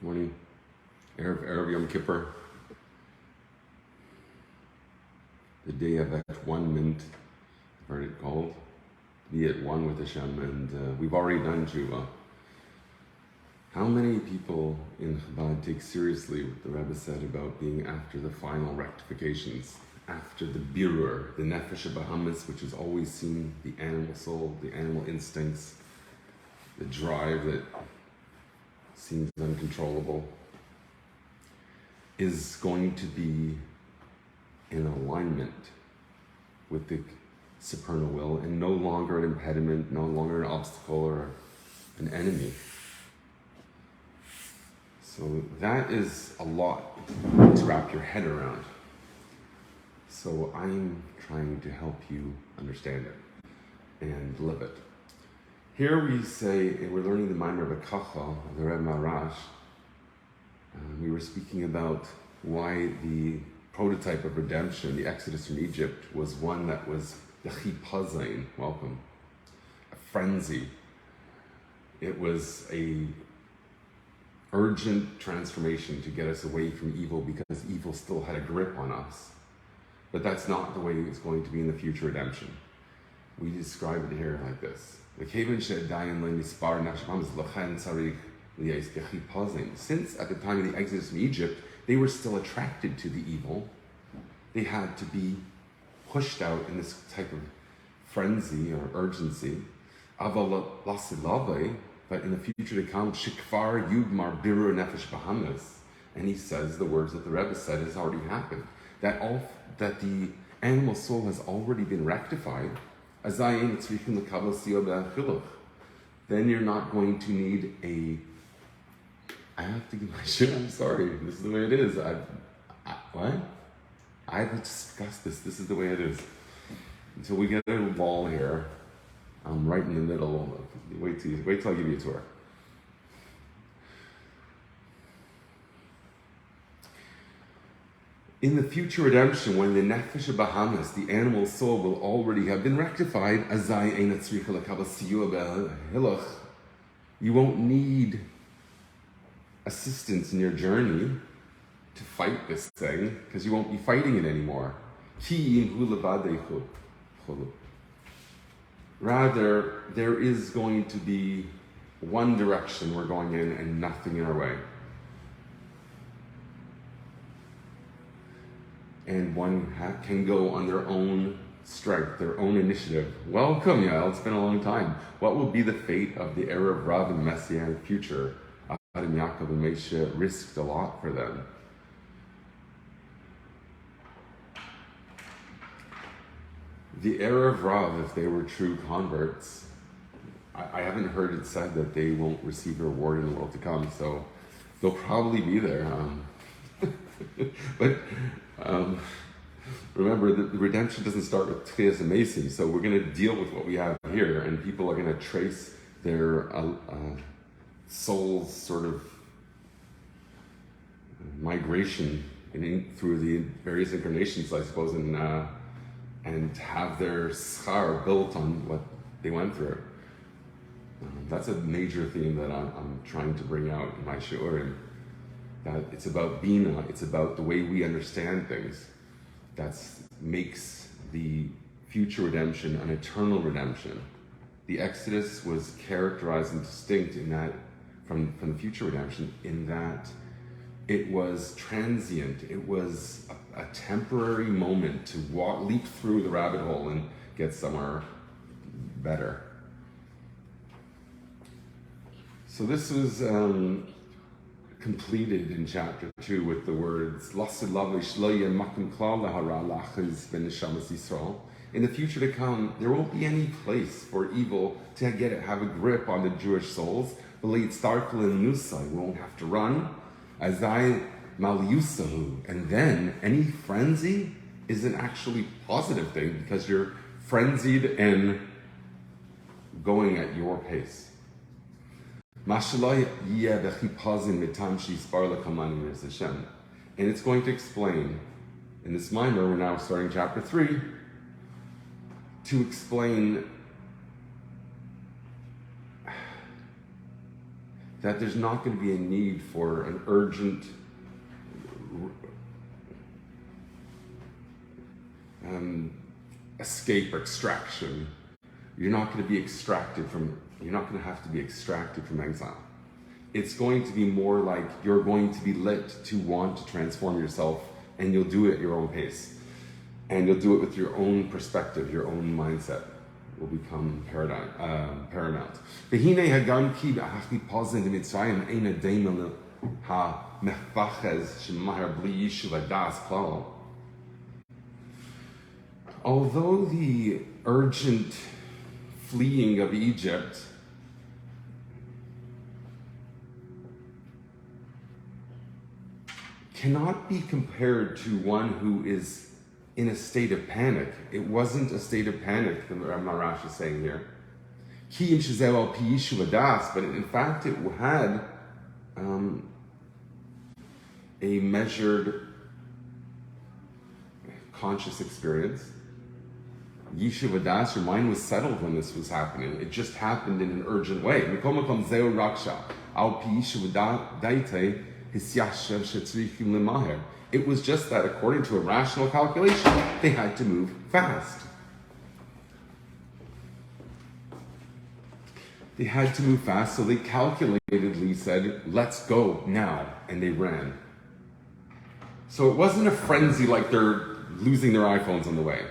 Morning. Erev Yom Kippur. The day of at 1 minute, I've heard it called. Be at one with Hashem, and we've already done Tshuva. How many people in Chabad take seriously what the Rebbe said about being after the final rectifications, after the birur, the nefesh bahamas, which is always seen, the animal soul, the animal instincts, the drive that seems uncontrollable, is going to be in alignment with the supernal will and no longer an impediment, no longer an obstacle or an enemy. So that is a lot to wrap your head around. So I'm trying to help you understand it and live it. Here we say, and we're learning the Maimer of Akacha, the Rebbe Marash. We were speaking about why the prototype of redemption, the Exodus from Egypt, was one that was the chipazain, welcome, a frenzy. It was a urgent transformation to get us away from evil because evil still had a grip on us. But that's not the way it's going to be in the future redemption. We describe it here like this. Since at the time of the Exodus from Egypt, they were still attracted to the evil. They had to be pushed out in this type of frenzy or urgency. But in the future to come, Shikvar Yugmar Biru Nefesh Bahamas. And he says the words that the Rebbe said has already happened. That the animal soul has already been rectified. Then you're not going to need I have to give my shit, I'm sorry, this is the way it is. I've discussed this is the way it is. Until we get a little ball here, I'm right in the middle. Wait till I give you a tour. In the future redemption, when the nefesh bahamas, the animal soul, will already have been rectified, you won't need assistance in your journey to fight this thing, because you won't be fighting it anymore. Rather, there is going to be one direction we're going in and nothing in our way. And one can go on their own strength, their own initiative. Welcome, Yael, it's been a long time. What will be the fate of the era of Rav and Messianic future? Adam, Yaakov, and Moshe risked a lot for them. The era of Rav, if they were true converts, I haven't heard it said that they won't receive a reward in the world to come, so they'll probably be there. But remember, the redemption doesn't start with Tchias and Macy, so we're going to deal with what we have here, and people are going to trace their soul's sort of migration through the various incarnations, I suppose, and have their schar built on what they went through. That's a major theme that I'm trying to bring out in my shiurim. That it's about Bina, it's about the way we understand things. That makes the future redemption an eternal redemption. The Exodus was characterized and distinct in that, from the future redemption, in that it was transient. It was a temporary moment to leap through the rabbit hole and get somewhere better. So this was completed in chapter 2 with the words, in the future to come, there won't be any place for evil to have a grip on the Jewish souls. We won't have to run. And then any frenzy is an actually positive thing because you're frenzied and going at your pace. And it's going to explain, in this mimer, we're now starting chapter 3, to explain that there's not going to be a need for an urgent escape or extraction. You're not going to be extracted from, you're not going to have to be extracted from exile. It's going to be more like you're going to be lit to want to transform yourself, and you'll do it at your own pace. And you'll do it with your own perspective, your own mindset will become paramount. V'hinei hagan ki b'achti pozin d'mitzrayim ein ademel ha-mechvachez shemahar bli yishuv adas klal. Although the urgent fleeing of Egypt cannot be compared to one who is in a state of panic. It wasn't a state of panic, the Marash is saying here. But in fact, it had a measured, conscious experience. Yishuv Adas, your mind was settled when this was happening. It just happened in an urgent way. It was just that, according to a rational calculation, they had to move fast. They had to move fast, so they calculatedly said, let's go now, and they ran. So it wasn't a frenzy like they're losing their iPhones on the way.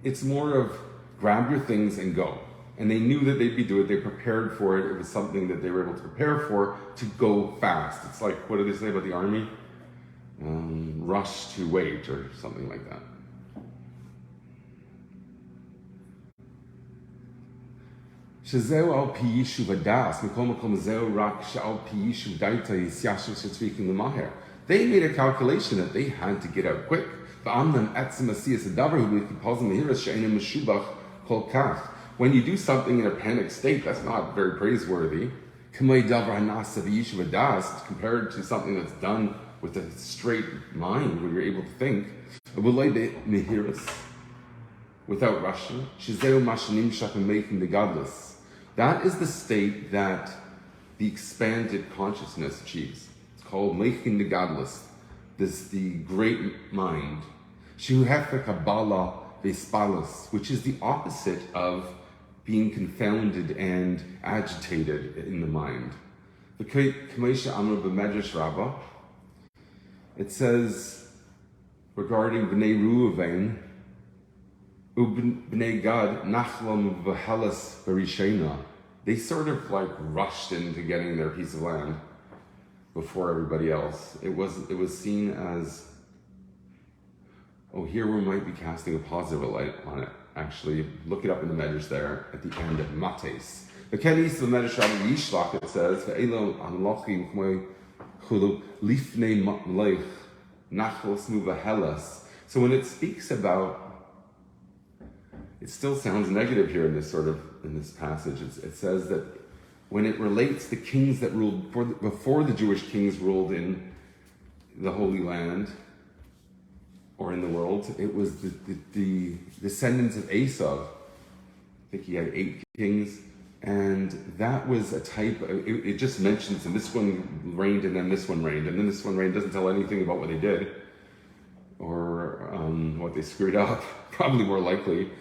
It's more of grab your things and go. And they knew that they'd be doing it. They prepared for it. It was something that they were able to prepare for, to go fast. It's like, what do they say about the army? Rush to wait, or something like that. They made a calculation that they had to get out quick. When you do something in a panic state, that's not very praiseworthy. Compared to something that's done with a straight mind, where you're able to think, without rushing. That is the state that the expanded consciousness achieves. It's called Meichin the Godless. This is the great mind. Which is the opposite of being confounded and agitated in the mind. It says regarding Bnei Reuven, Bnei Gad, Nachlam v'Helas Berishena. They sort of like rushed into getting their piece of land before everybody else. It was seen as, oh, here we might be casting a positive light on it. Actually, look it up in the Medrash there at the end of Mates. The Kenis the Medrash Rabbi Yishlach, it says, "Ve'elo anlochim k'moi chulu lifnei ma'leich nachlos muvahelas." So when it speaks about, it still sounds negative here in this passage. It says that when it relates the kings that ruled before the Jewish kings ruled in the Holy Land, or in the world, it was the descendants of Esau. I think he had 8 kings, and that was a type of, it just mentions, and this one reigned, and then this one reigned, and then this one reigned. It doesn't tell anything about what they did, or what they screwed up, probably more likely.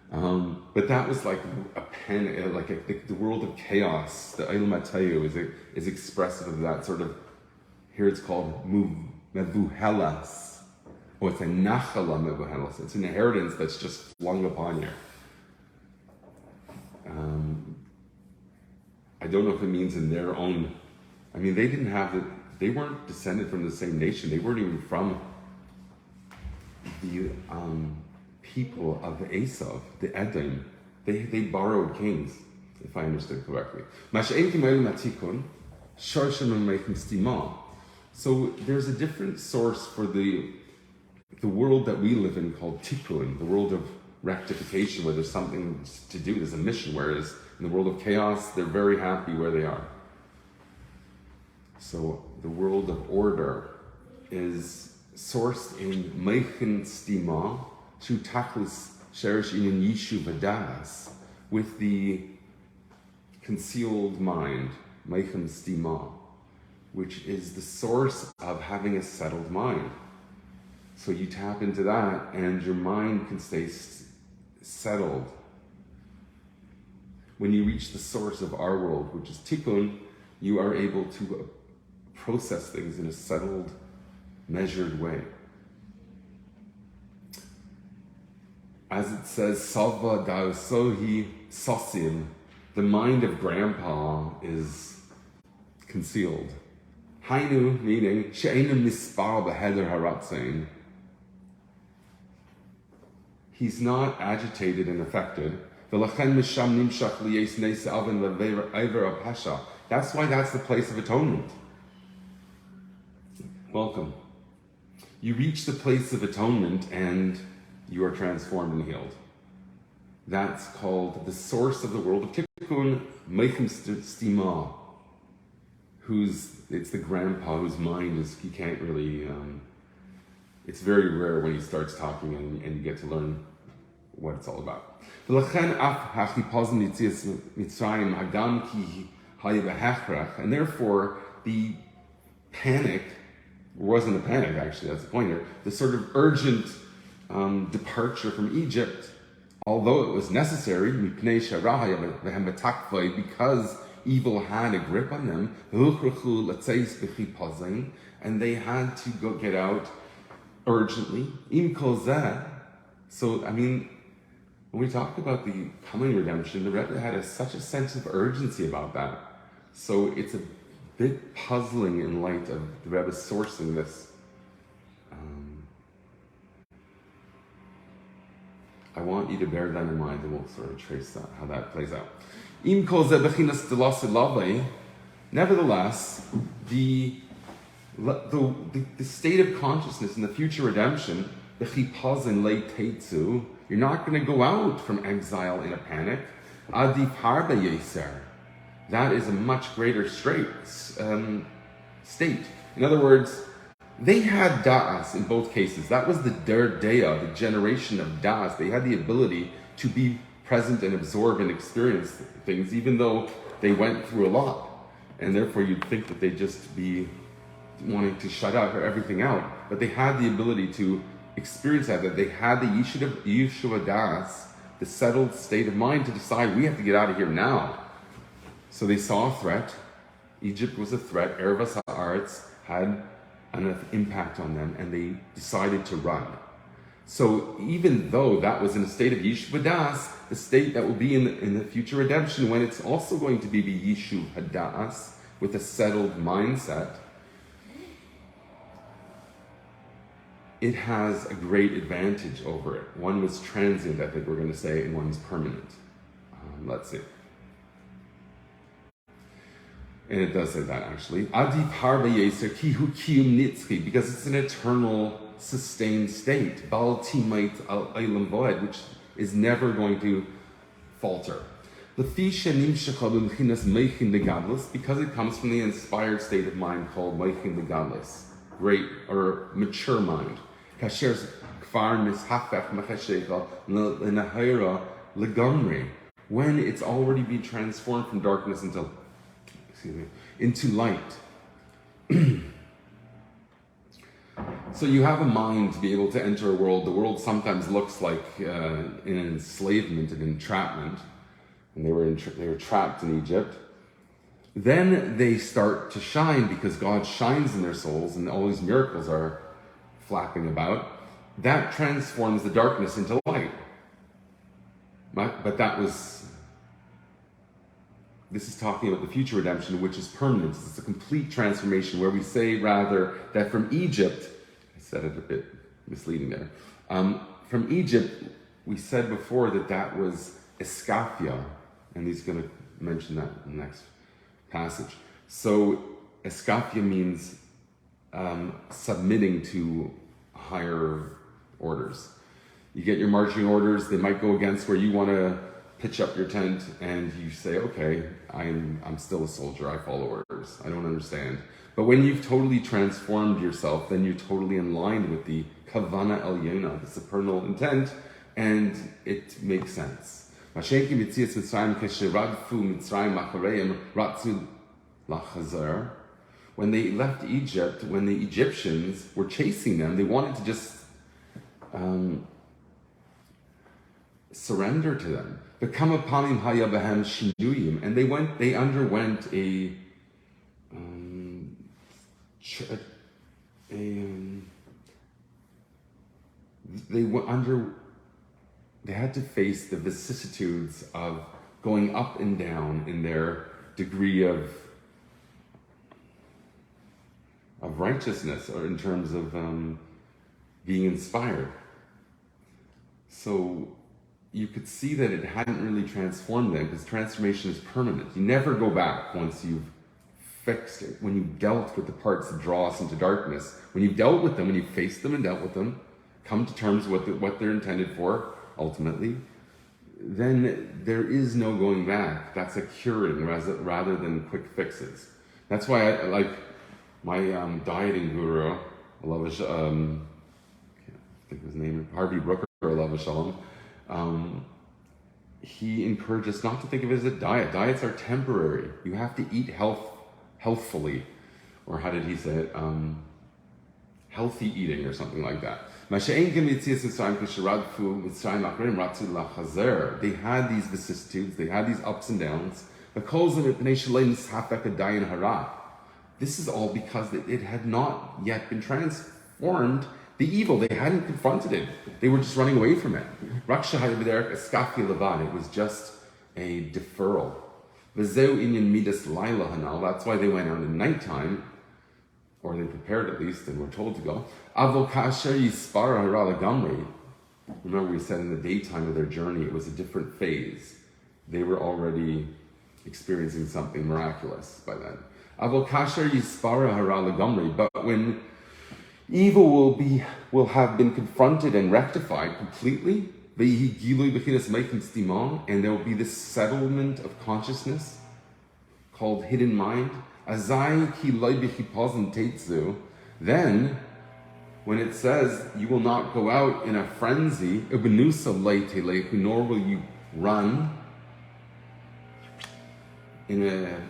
But that was like a pen, like the world of chaos. The Eilam Atayu is expressive of that sort of, here it's called Mevuhelas. Oh, it's a nachala mevuhelas. It's an inheritance that's just flung upon you. I don't know if it means in their own. I mean, they weren't descended from the same nation. They weren't even from the people of Esau, the Edom. They borrowed kings, if I understood correctly. So there's a different source for the world that we live in called tikkun, the world of rectification, where there's something to do, there's a mission, whereas in the world of chaos, they're very happy where they are. So the world of order is sourced in meichin stima, shu tachlis sherish in yishuv adas, with the concealed mind. meichem stima, which is the source of having a settled mind. So you tap into that and your mind can stay settled. When you reach the source of our world, which is tikkun, you are able to process things in a settled, measured way. As it says, Salva dausohi sosim, the mind of grandpa is concealed. Hainu, meaning, she'enu mispar b'heder haratzain. He's not agitated and affected. That's why that's the place of atonement. Welcome. You reach the place of atonement and you are transformed and healed. That's called the source of the world of tikkun, meichem stima. It's the grandpa whose mind is, he can't really, it's very rare when he starts talking and you get to learn what it's all about. And therefore, the panic, wasn't a panic actually, that's the point here, the sort of urgent departure from Egypt, although it was necessary, because evil had a grip on them, and they had to go get out urgently. So, I mean, when we talk about the coming redemption, the Rebbe had such a sense of urgency about that. So it's a bit puzzling in light of the Rebbe sourcing this. I want you to bear that in mind, and we'll sort of trace that, how that plays out. Nevertheless, the state of consciousness in the future redemption, you're not going to go out from exile in a panic. That is a much greater state. In other words, they had da'as in both cases. That was the derdea, the generation of da'as. They had the ability to be present and absorb and experience things, even though they went through a lot. And therefore you'd think that they'd just be wanting to shut out everything out. But they had the ability to experience that they had the Yeshua Das, the settled state of mind to decide, we have to get out of here now. So they saw a threat. Egypt was a threat. Ervas Haaretz had an impact on them, and they decided to run. So even though that was in a state of Yeshua Das, the state that will be in the future redemption, when it's also going to be the Yeshua Das, with a settled mindset, it has a great advantage over it. One was transient, I think we're going to say, and one's permanent. Let's see. And it does say that actually. Adi parva yeser kihu kiyum nitzchi, because it's an eternal, sustained state. Bal timait al eilam voed, which is never going to falter. Because it comes from the inspired state of mind called meichin legadlis, great or mature mind. When it's already been transformed from darkness into light. So you have a mind to be able to enter a world. The world sometimes looks like an enslavement, an entrapment, and they were trapped in Egypt. Then they start to shine because God shines in their souls, and all these miracles are flapping about. That transforms the darkness into light. But this is talking about the future redemption, which is permanent. It's a complete transformation where we say rather that from Egypt, I said it a bit misleading there, from Egypt, we said before that was escafia, and he's going to mention that in the next passage. So escafia means submitting to higher orders. You get your marching orders, they might go against where you want to pitch up your tent, and you say, okay, I'm still a soldier, I follow orders, I don't understand. But when you've totally transformed yourself, then you're totally in line with the kavana elyona, the supernal intent, and it makes sense. lachazar. When they left Egypt, when the Egyptians were chasing them, they wanted to just surrender to them. Bekama panim haya behem shinuyim, and they underwent they had to face the vicissitudes of going up and down in their degree of righteousness, or in terms of being inspired. So you could see that it hadn't really transformed them, because transformation is permanent. You never go back once you've fixed it. When you've dealt with the parts that draw us into darkness, when you've dealt with them, when you've faced them and dealt with them, come to terms with what they're intended for, ultimately, then there is no going back. That's a curing rather than quick fixes. That's why I like my dieting guru, I can't think of his name, Harvey Brooker, Alav Shalom. He encouraged us not to think of it as a diet. Diets are temporary. You have to eat healthfully, or how did he say it? Healthy eating, or something like that. They had these vicissitudes, they had these ups and downs. This is all because it had not yet been transformed. The evil, they hadn't confronted it. They were just running away from it. It was just a deferral. That's why they went out in nighttime, or they prepared at least and were told to go. Remember, we said in the daytime of their journey, it was a different phase. They were already experiencing something miraculous by then. But when evil will have been confronted and rectified completely, and there will be this settlement of consciousness called hidden mind. Then, when it says you will not go out in a frenzy, nor will you run in a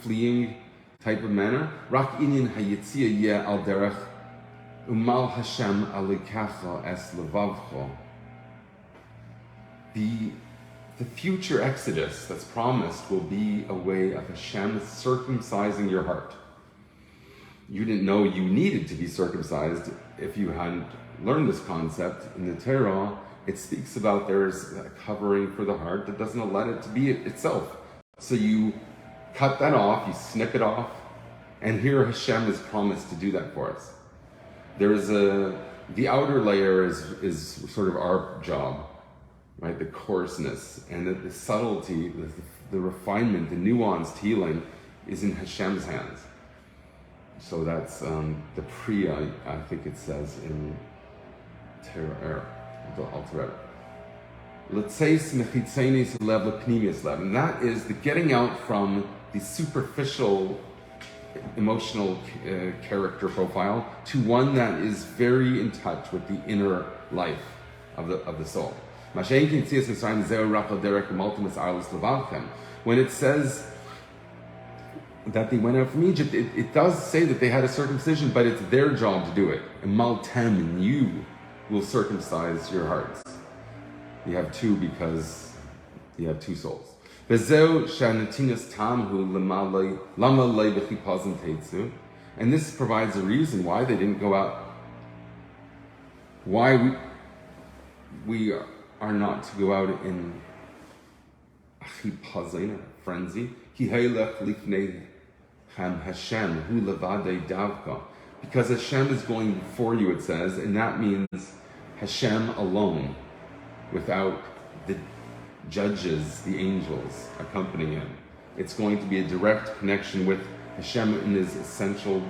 fleeing type of manner. Umal Hashem alikacha es levavcho. The future exodus that's promised will be a way of Hashem circumcising your heart. You didn't know you needed to be circumcised if you hadn't learned this concept. In the Torah, it speaks about there's a covering for the heart that doesn't let it to be itself. So you cut that off, you snip it off, and here Hashem is promised to do that for us. The outer layer is sort of our job, right? The coarseness and the subtlety, the refinement, the nuanced healing is in Hashem's hands. So that's the Priya, I think it says in Torah, and that is the getting out from the superficial emotional character profile to one that is very in touch with the inner life of the soul. When it says that they went out from Egypt, it does say that they had a circumcision, but it's their job to do it. And maltem, you will circumcise your hearts. You have two because you have two souls. And this provides a reason why they didn't go out, why we are not to go out in frenzy. Because Hashem is going before you, it says, and that means Hashem alone, without the judges, the angels accompanying him. It's going to be a direct connection with Hashem in his essential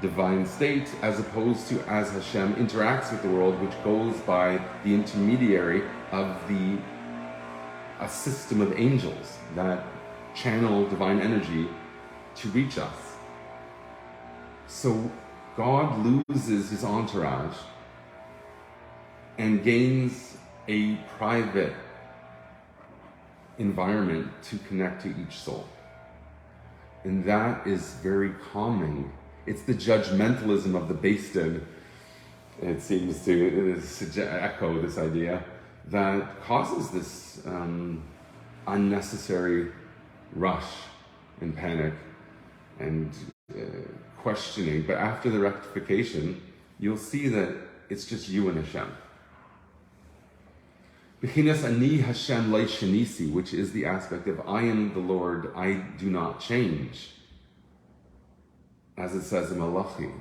divine state, as opposed to as Hashem interacts with the world, which goes by the intermediary of a system of angels that channel divine energy to reach us. So God loses his entourage and gains a private environment to connect to each soul. And that is very calming. It's the judgmentalism of the Beis Din, it seems to echo this idea, that causes this unnecessary rush and panic and questioning. But after the rectification, you'll see that it's just you and Hashem. Bechinas ani Hashem leishanisi, which is the aspect of I am the Lord, I do not change. As it says in Malachi,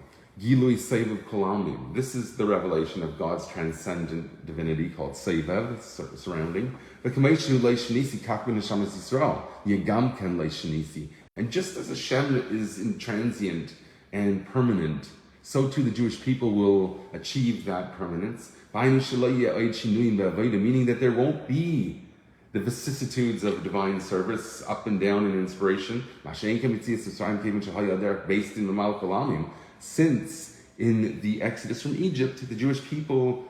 Gilui Sevav Kolamim. This is the revelation of God's transcendent divinity called Sevav, surrounding. The Kameshu leishanisi kakmin Hashem Yisrael, Yegam ken leishanisi. And just as Hashem is intransient and permanent, so too the Jewish people will achieve that permanence. Meaning that there won't be the vicissitudes of divine service, up and down in inspiration. Since in the Exodus from Egypt, the Jewish people,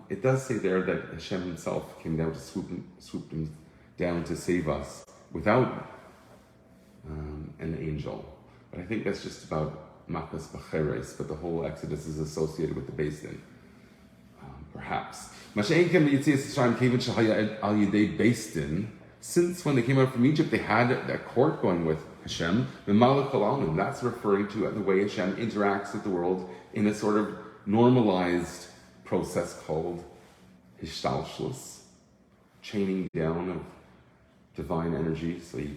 it does say there that Hashem himself came down to swoop them down to save us without an angel. But I think that's just about Makas Bacheres, but the whole Exodus is associated with the Beis Din. Perhaps. Since when they came out from Egypt, they had that court going with Hashem, and that's referring to the way Hashem interacts with the world in a sort of normalized process called Hishtalshlus, chaining down of divine energy so you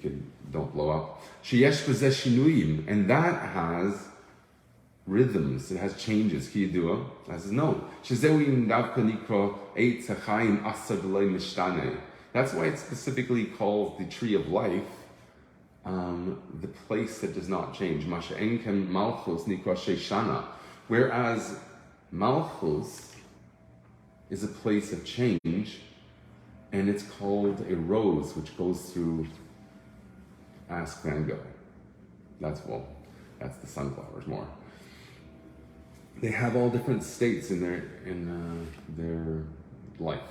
don't blow up. And that has rhythms, it has changes. Kiyadua, as is known. That's why it's specifically called the tree of life, the place that does not change. Whereas Malchus is a place of change, and it's called a rose, which goes through, ask Van Gogh. That's the sunflowers more. They have all different states in their life.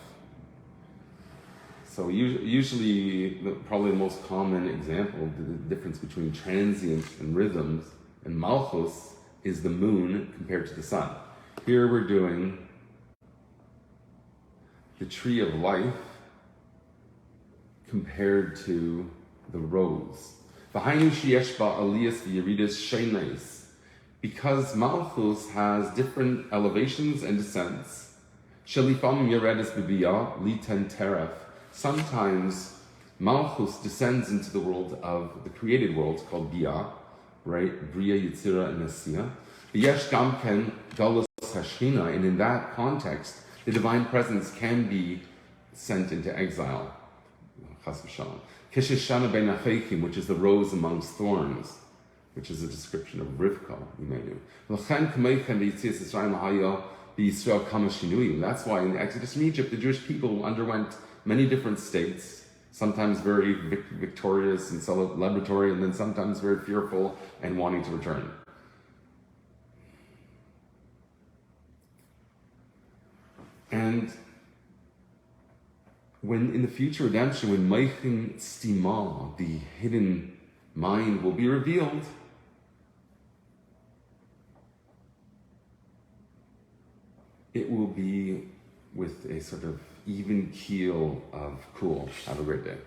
So usually, probably the most common example of the difference between transient and rhythms and Malchus is the moon compared to the sun. Here we're doing the tree of life compared to the rose. Because Malchus has different elevations and descents. Sometimes Malchus descends into the world of the created world called Bia, right? Bria, Yitzira, and Nasiya. And in that context, the divine presence can be sent into exile. Which is the rose amongst thorns, which is a description of Rivka, you may know. That's why in the Exodus from Egypt, the Jewish people underwent many different states, sometimes very victorious and celebratory, and then sometimes very fearful and wanting to return. And when in the future redemption, when Meichin Stima, the hidden mind, will be revealed, it will be with a sort of even keel of cool. Have a great day.